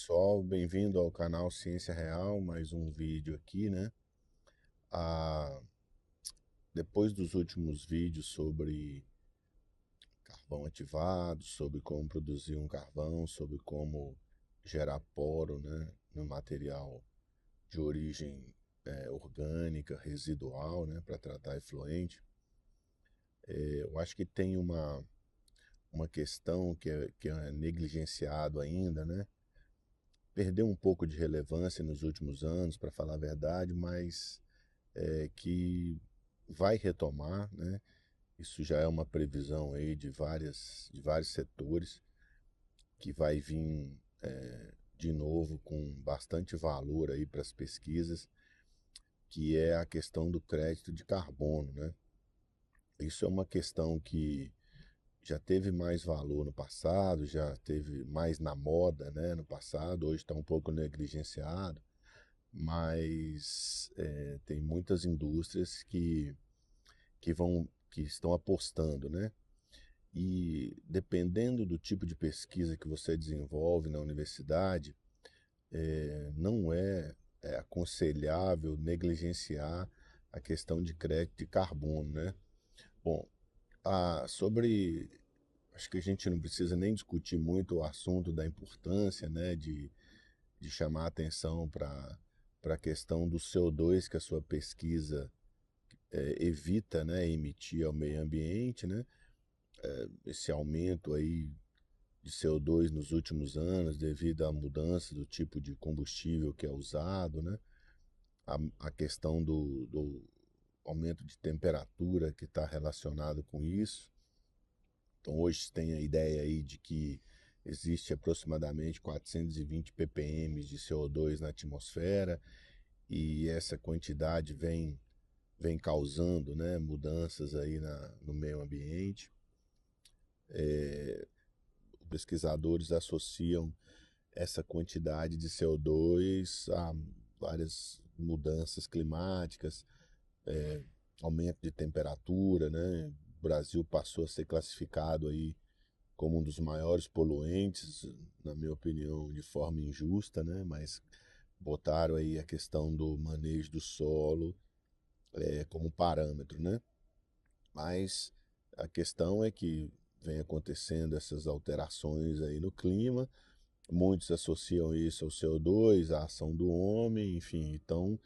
pessoal, bem-vindo ao canal Ciência Real, mais um vídeo aqui, né? Ah, Depois dos últimos vídeos sobre carvão ativado, sobre como produzir um carvão, sobre como gerar poro, né, no material de origem orgânica, residual, né, para tratar efluente, eu acho que tem uma questão que é negligenciado ainda, né? Perdeu um pouco de relevância nos últimos anos, para falar a verdade, mas que vai retomar, né? Isso já é uma previsão aí de vários setores, que vai vir de novo com bastante valor aí para as pesquisas, que é a questão do crédito de carbono, né? Isso é uma questão que já teve mais valor no passado, já teve mais na moda, né, no passado, hoje está um pouco negligenciado, mas tem muitas indústrias que estão apostando, né? E dependendo do tipo de pesquisa que você desenvolve na universidade, não é aconselhável negligenciar a questão de crédito de carbono, né? Bom, sobre acho que a gente não precisa nem discutir muito o assunto da importância, né, de chamar atenção para a questão do CO2 que a sua pesquisa evita, né, emitir ao meio ambiente, né? Esse aumento aí de CO2 nos últimos anos devido à mudança do tipo de combustível que é usado, né? A questão do aumento de temperatura que está relacionado com isso. Então hoje tem a ideia aí de que existe aproximadamente 420 ppm de CO2 na atmosfera e essa quantidade vem causando, né, mudanças aí no meio ambiente. Pesquisadores associam essa quantidade de CO2 a várias mudanças climáticas, aumento de temperatura, né? O Brasil passou a ser classificado aí como um dos maiores poluentes, na minha opinião, de forma injusta, né? Mas botaram aí a questão do manejo do solo como parâmetro, né? Mas a questão é que vem acontecendo essas alterações aí no clima. Muitos associam isso ao CO2, à ação do homem, enfim. Então,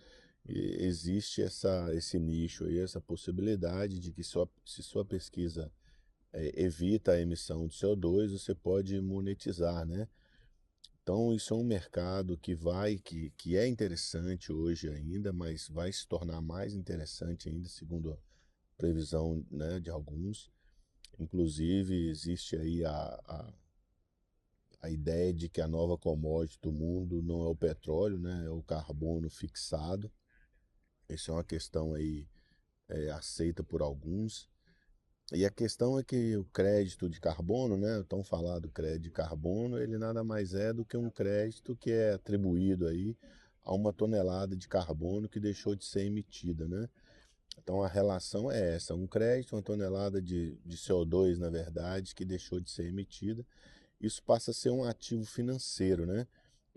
existe esse nicho aí, essa possibilidade de que se sua pesquisa evita a emissão de CO2, você pode monetizar, né? Então, isso é um mercado que é interessante hoje ainda, mas vai se tornar mais interessante ainda, segundo a previsão, né, de alguns. Inclusive, existe aí a ideia de que a nova commodity do mundo não é o petróleo, né, é o carbono fixado. Isso é uma questão aí aceita por alguns. E a questão é que o crédito de carbono, né, o tão falado crédito de carbono, ele nada mais é do que um crédito que é atribuído aí a uma tonelada de carbono que deixou de ser emitida, né? Então a relação é essa, um crédito, uma tonelada de CO2, na verdade, que deixou de ser emitida. Isso passa a ser um ativo financeiro, né?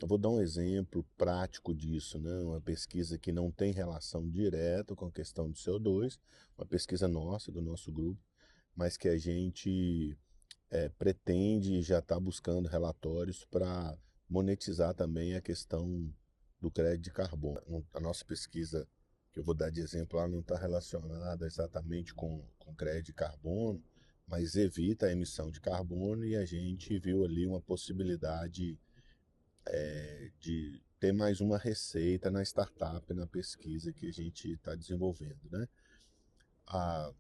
Eu vou dar um exemplo prático disso, né? Uma pesquisa que não tem relação direta com a questão do CO2, uma pesquisa nossa, do nosso grupo, mas que a gente pretende e já está buscando relatórios para monetizar também a questão do crédito de carbono. A nossa pesquisa, que eu vou dar de exemplo lá, não está relacionada exatamente com crédito de carbono, mas evita a emissão de carbono e a gente viu ali uma possibilidade de ter mais uma receita na startup, na pesquisa que a gente está desenvolvendo, né? A,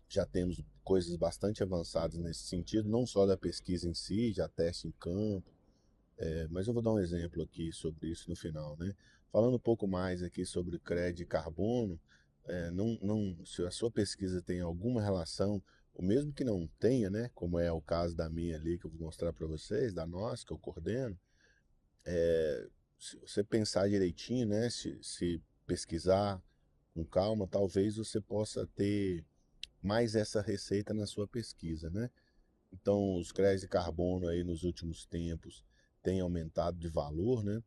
já temos coisas bastante avançadas nesse sentido, não só da pesquisa em si, já teste em campo, mas eu vou dar um exemplo aqui sobre isso no final, né? Falando um pouco mais aqui sobre crédito de carbono, se a sua pesquisa tem alguma relação, ou mesmo que não tenha, né? Como é o caso da minha ali, que eu vou mostrar para vocês, da nossa, que eu coordeno, se você pensar direitinho, né? Se pesquisar com calma, talvez você possa ter mais essa receita na sua pesquisa, né? Então, os créditos de carbono aí nos últimos tempos tem aumentado de valor, né?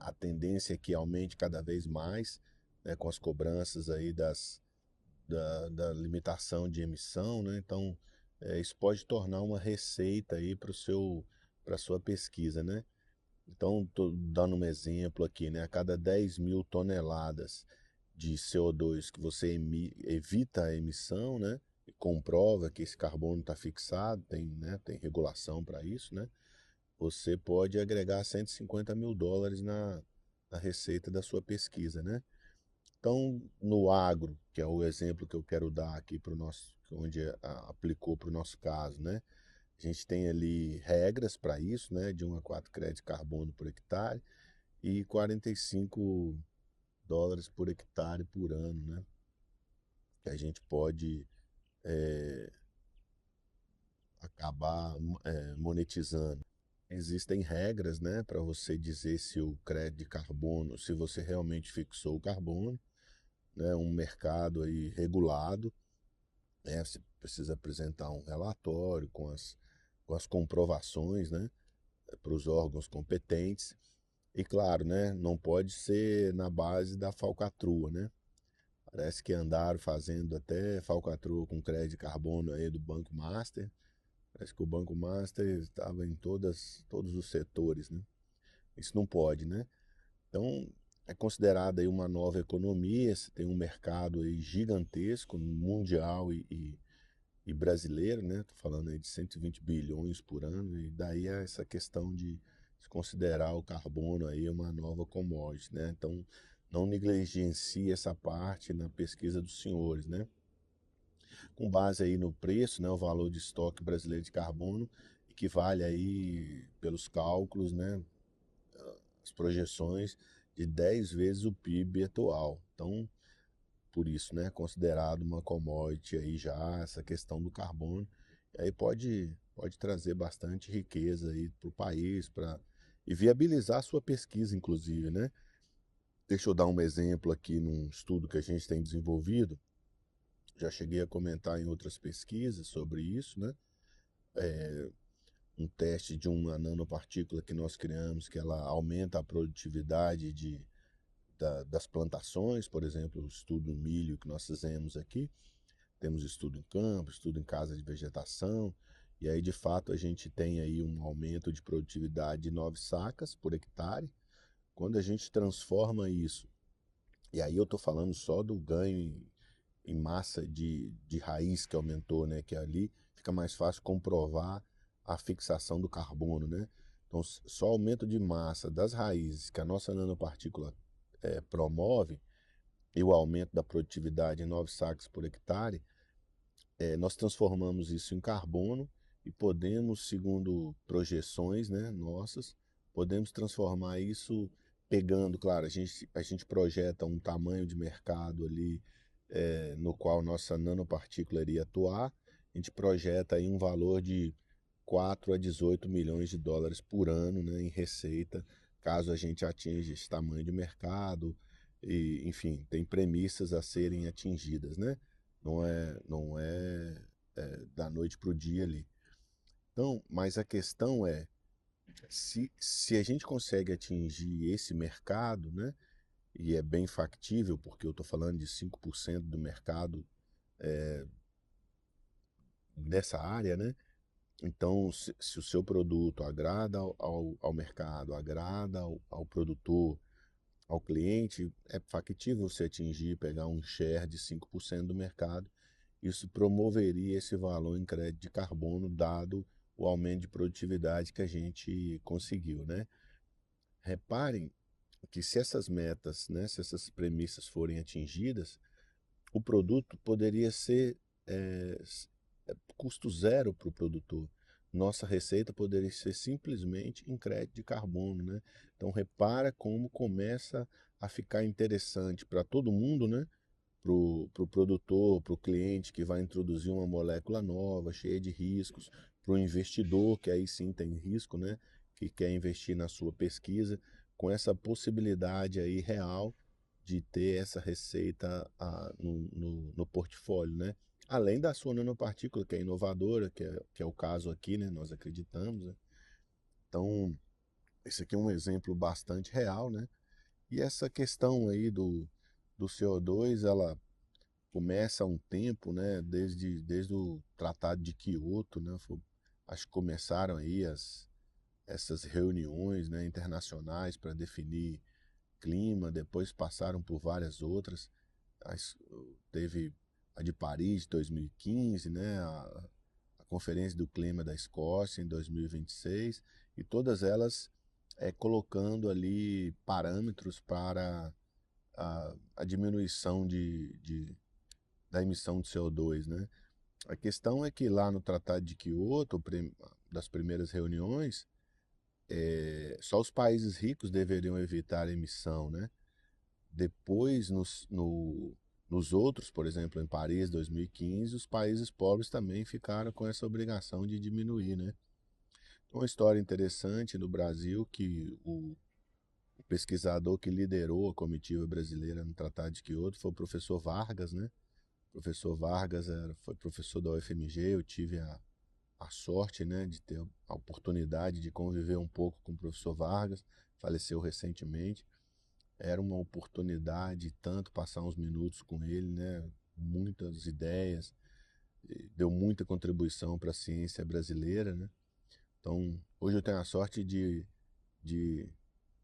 A tendência é que aumente cada vez mais, né, com as cobranças aí da limitação de emissão, né? Então, isso pode tornar uma receita aí para a sua pesquisa, né? Então, estou dando um exemplo aqui, né? A cada 10 mil toneladas de CO2 que você evita a emissão, né? E comprova que esse carbono está fixado, tem regulação para isso, né? Você pode agregar US$ 150.000 na receita da sua pesquisa, né? Então, no agro, que é o exemplo que eu quero dar aqui para o nosso, onde aplicou para o nosso caso, né? A gente tem ali regras para isso, né? De 1 a 4 créditos de carbono por hectare e US$ 45 por hectare por ano, né? Que a gente pode acabar monetizando. Existem regras, né, para você dizer se o crédito de carbono, se você realmente fixou o carbono, né, um mercado aí regulado, né, você precisa apresentar um relatório com as comprovações, né, para os órgãos competentes. E claro, né, não pode ser na base da falcatrua, né? Parece que andaram fazendo até falcatrua com crédito de carbono aí do Banco Master. Parece que o Banco Master estava em todos os setores, né? Isso não pode, né? Então, é considerada aí uma nova economia, você tem um mercado aí gigantesco, mundial e brasileiro, né? Tô falando aí de 120 bilhões por ano, e daí essa questão de se considerar o carbono aí uma nova commodity, né? Então, não negligencie essa parte na pesquisa dos senhores, né? Com base aí no preço, né, o valor de estoque brasileiro de carbono equivale aí, pelos cálculos, né, as projeções de 10 vezes o PIB atual. Então, por isso, né, considerado uma commodity aí já essa questão do carbono, e aí pode trazer bastante riqueza aí para o país, e viabilizar a sua pesquisa, inclusive, né? Deixa eu dar um exemplo aqui num estudo que a gente tem desenvolvido. Já cheguei a comentar em outras pesquisas sobre isso, né? Um teste de uma nanopartícula que nós criamos, que ela aumenta a produtividade das plantações, por exemplo, o estudo do milho que nós fizemos aqui. Temos estudo em campo, estudo em casa de vegetação, e aí de fato a gente tem aí um aumento de produtividade de 9 sacas por hectare. Quando a gente transforma isso, e aí eu estou falando só do ganho em massa de raiz que aumentou, né? Que ali fica mais fácil comprovar a fixação do carbono, né? Então, só aumento de massa das raízes que a nossa nanopartícula promove e o aumento da produtividade em 9 sacos por hectare, nós transformamos isso em carbono e podemos, segundo projeções, né, nossas, podemos transformar isso pegando, claro, a gente projeta um tamanho de mercado ali no qual nossa nanopartícula iria atuar. A gente projeta aí um valor de 4 a 18 milhões de dólares por ano, né, em receita, caso a gente atinja esse tamanho de mercado. E, enfim, tem premissas a serem atingidas, né? Não é da noite para o dia ali. Então, mas a questão é, se a gente consegue atingir esse mercado, né? E é bem factível, porque eu estou falando de 5% do mercado nessa área, né? Então, se o seu produto agrada ao mercado, agrada ao produtor, ao cliente, é factível você atingir, pegar um share de 5% do mercado. Isso promoveria esse valor em crédito de carbono, dado o aumento de produtividade que a gente conseguiu, né? Reparem que se essas metas, né, se essas premissas forem atingidas, o produto poderia ser custo zero para o produtor. Nossa receita poderia ser simplesmente em crédito de carbono, né? Então repara como começa a ficar interessante para todo mundo, né? Para o produtor, para o cliente que vai introduzir uma molécula nova, cheia de riscos, para o investidor, que aí sim tem risco, né? Que quer investir na sua pesquisa, com essa possibilidade aí real de ter essa receita no portfólio, né? Além da sua nanopartícula, que é inovadora, que é o caso aqui, né? Nós acreditamos, né? Então, esse aqui é um exemplo bastante real, né? E essa questão aí do CO2, ela começa há um tempo, né? Desde o Tratado de Quioto, né? Acho que começaram aí essas reuniões, né, internacionais para definir clima, depois passaram por várias outras. Teve a de Paris, de 2015, né? A Conferência do Clima da Escócia, em 2026, e todas elas colocando ali parâmetros para a diminuição da emissão de CO2, né? A questão é que lá no Tratado de Quioto, das primeiras reuniões, só os países ricos deveriam evitar a emissão, né? Depois, nos outros, por exemplo, em Paris, 2015, os países pobres também ficaram com essa obrigação de diminuir, né? Uma história interessante no Brasil que o pesquisador que liderou a comitiva brasileira no Tratado de Quioto foi o professor Vargas, né? O professor Vargas foi professor da UFMG, eu tive a sorte, né, de ter a oportunidade de conviver um pouco com o professor Vargas, faleceu recentemente. Era uma oportunidade tanto passar uns minutos com ele, né? Muitas ideias, deu muita contribuição para a ciência brasileira, né? Então, hoje eu tenho a sorte de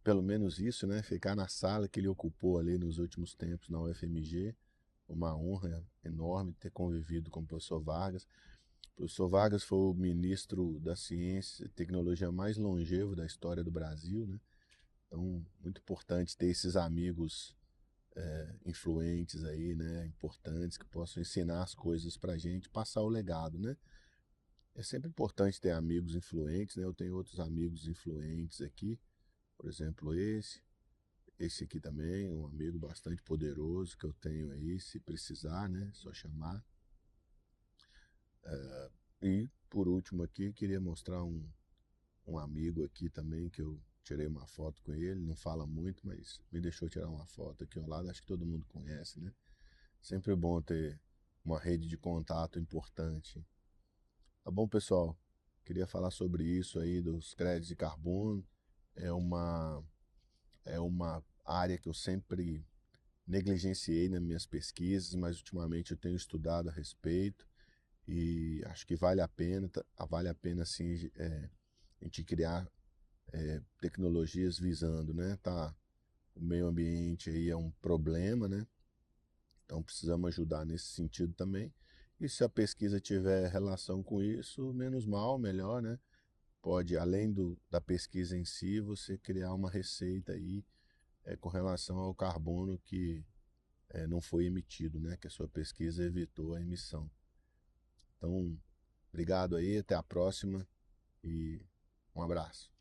pelo menos isso, né? Ficar na sala que ele ocupou ali nos últimos tempos na UFMG. Uma honra enorme ter convivido com o professor Vargas. O professor Vargas foi o ministro da Ciência e Tecnologia mais longevo da história do Brasil, né? Então, muito importante ter esses amigos influentes aí, né, importantes, que possam ensinar as coisas pra gente, passar o legado, né? É sempre importante ter amigos influentes, né? Eu tenho outros amigos influentes aqui, por exemplo, esse aqui também, um amigo bastante poderoso que eu tenho aí, se precisar, né? Só chamar. E por último aqui, queria mostrar um amigo aqui também que eu tirei uma foto com ele, não fala muito, mas me deixou tirar uma foto aqui ao lado, acho que todo mundo conhece, né? Sempre bom ter uma rede de contato importante. Tá bom, pessoal? Queria falar sobre isso aí dos créditos de carbono. É uma, é uma área que eu sempre negligenciei nas minhas pesquisas, mas ultimamente eu tenho estudado a respeito e acho que vale a pena sim, a gente criar tecnologias visando, né? Tá, o meio ambiente aí é um problema, né? Então precisamos ajudar nesse sentido também. E se a pesquisa tiver relação com isso, menos mal, melhor, né? Pode, além da pesquisa em si, você criar uma receita aí com relação ao carbono que não foi emitido, né? Que a sua pesquisa evitou a emissão. Então, obrigado aí, até a próxima e um abraço.